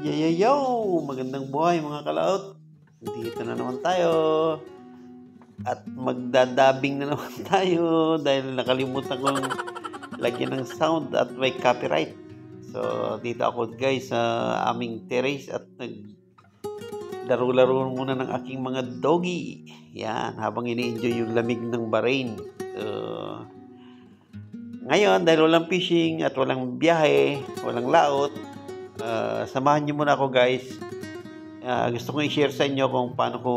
Yo! Magandang buhay mga kalaot. Dito na naman tayo. At magdadabing na naman tayo dahil nakalimutan kong lagyan ng sound at may copyright. So, dito ako guys sa aming terrace at naglaro-laro muna ng aking mga doggy. Yan, habang ini-enjoy yung lamig ng Bahrain. So, ngayon, dahil walang fishing at walang biyahe, walang laot, samahan niyo muna ako guys. Gusto kong i-share sa inyo kung paano ko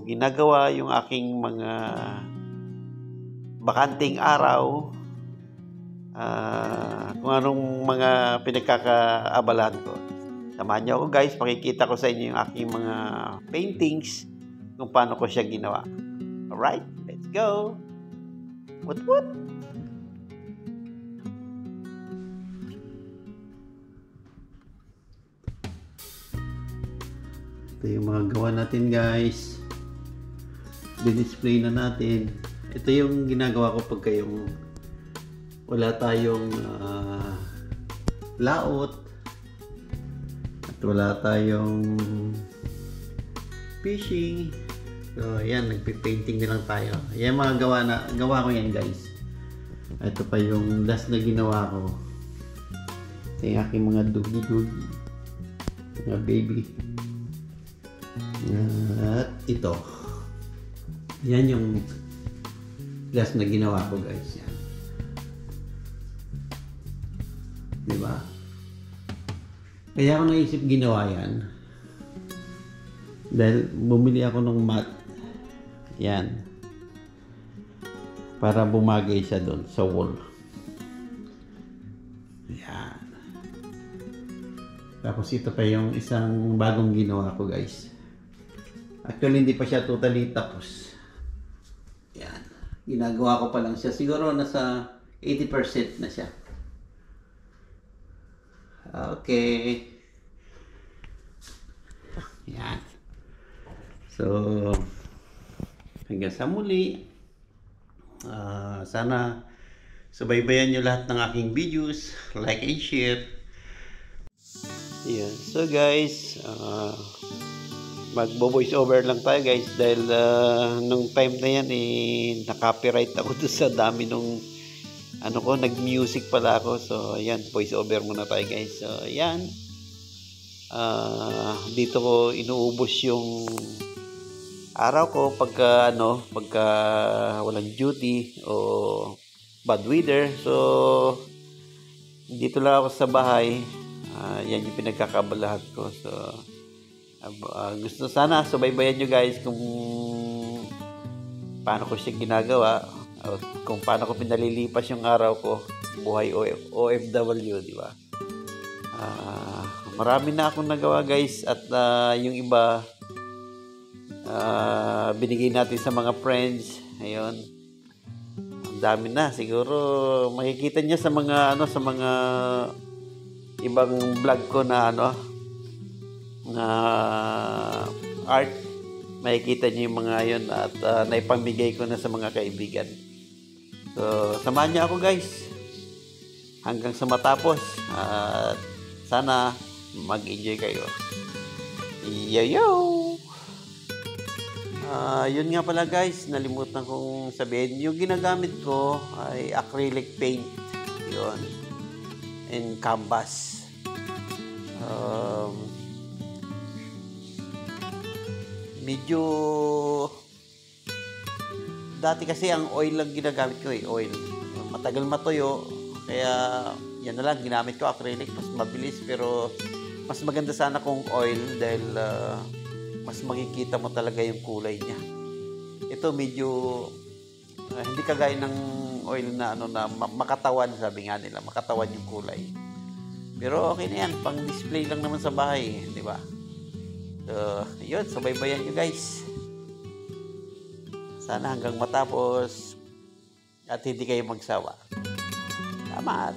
ginagawa yung aking mga bakanting araw, kung anong mga pinagkakaabalahan ko. Samahan niyo ako guys, pakikita ko sa inyo yung aking mga paintings, kung paano ko siya ginawa. Alright, let's go! What? Ito yung mga gawa natin guys. Di-display na natin. Ito yung ginagawa ko pagka yung wala tayong laot at wala tayong fishing. So ayan, nagpi-painting na lang tayo. Ayan mga gawa ko yan guys. Ito pa yung last na ginawa ko. Ito yung aking mga doggy, mga baby. At ito. Yan yung last na ginawa ko guys. Yan. Diba? Kaya ako naisip ginawa yan. Dahil bumili ako ng mat. Yan. Para bumagay siya doon sa wall. Yan. Tapos ito pa yung isang bagong ginawa ko guys. Actually, hindi pa siya totally tapos. Yan. Ginagawa ko pa lang siya. Siguro nasa 80% na siya. Okay. Yan. So, hanggang sa muli. Sana subaybayan nyo lahat ng aking videos. Like and share. Yan. So guys, magbo-voice over lang tayo guys dahil nung time na yan na-copyright ako doon sa dami nung nag-music pala ako. So ayan, voice over muna tayo guys. So ayan, dito ko inuubos yung araw ko pagka walang duty o bad weather. So dito lang ako sa bahay. Yan yung pinagkakabalahan ko. So gusto sana subaybayan nyo guys kung paano ko siya ginagawa o kung paano ko pinalilipas yung araw ko, buhay OFW, di ba? Marami na akong nagawa guys at yung iba binigay natin sa mga friends. Ayun, ang dami na. Siguro makikita niyo sa mga ibang vlog ko na art, makikita niyo yung mga yun at naipamigay ko na sa mga kaibigan. So samahan niyo ako guys hanggang sa matapos at sana mag-enjoy kayo. Yo! Yun nga pala guys, nalimutan kong sabihin, yung ginagamit ko ay acrylic paint yun and canvas. Medyo dati kasi ang oil lang ginagamit ko oil. Matagal matuyo kaya yan na lang ginamit ko, acrylic, mas mabilis pero mas maganda sana kung oil dahil mas makikita mo talaga yung kulay niya. Ito medyo hindi kagaya ng oil na na makatawan, sabi nga nila, makatawan yung kulay. Pero okay na yan, pang display lang naman sa bahay, di ba? So, yun, subaybayan nyo guys. Sana hanggang matapos at hindi kayo magsawa. Salamat!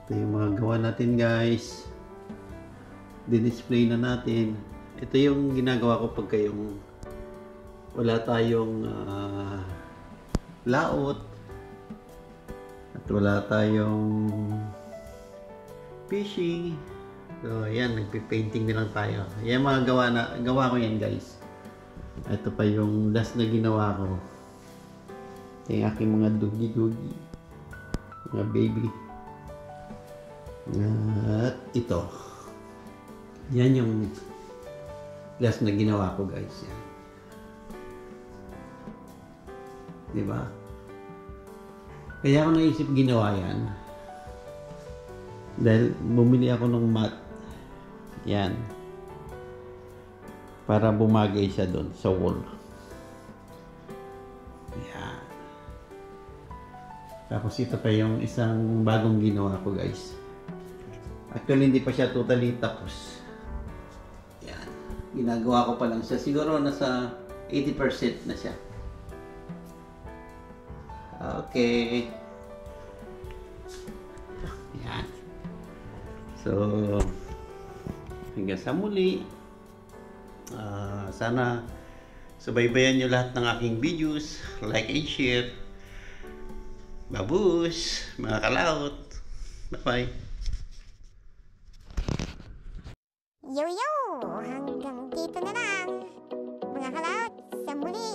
Ito yung mga gawa natin guys. Di-display na natin. Ito yung ginagawa ko pagka yung wala tayong laot at wala tayong fishing. So ayan, nagpi-painting na lang tayo. Yan mga gawa ko yan guys. Ito pa yung last na ginawa ko. Ito yung aking mga dugi-dugi, mga baby. At ito. Yan yung last na ginawa ko guys. Yan. Diba? Kaya ako naisip ginawa yan. Dahil bumili ako ng mat. Yan. Para bumagay siya doon sa wall. Yan. Tapos ito pa yung isang bagong ginawa ko guys. Actually, hindi pa siya totally tapos. Yan. Ginagawa ko pa lang siya. Siguro nasa 80% na siya. Okay. Yan. So, hanggang sa muli. Sana subaybayan nyo lahat ng aking videos. Like and share. Babush! Mga kalaot. Bye-bye. Yo! Hanggang dito na lang, mga kalaot, sa muli.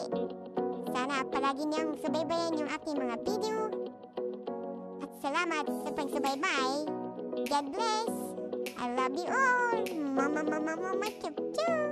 Sana palagi niyong subaybayan yung ating mga video. At salamat sa pagsubaybay. God bless. I love you all. Mama, chup, chup.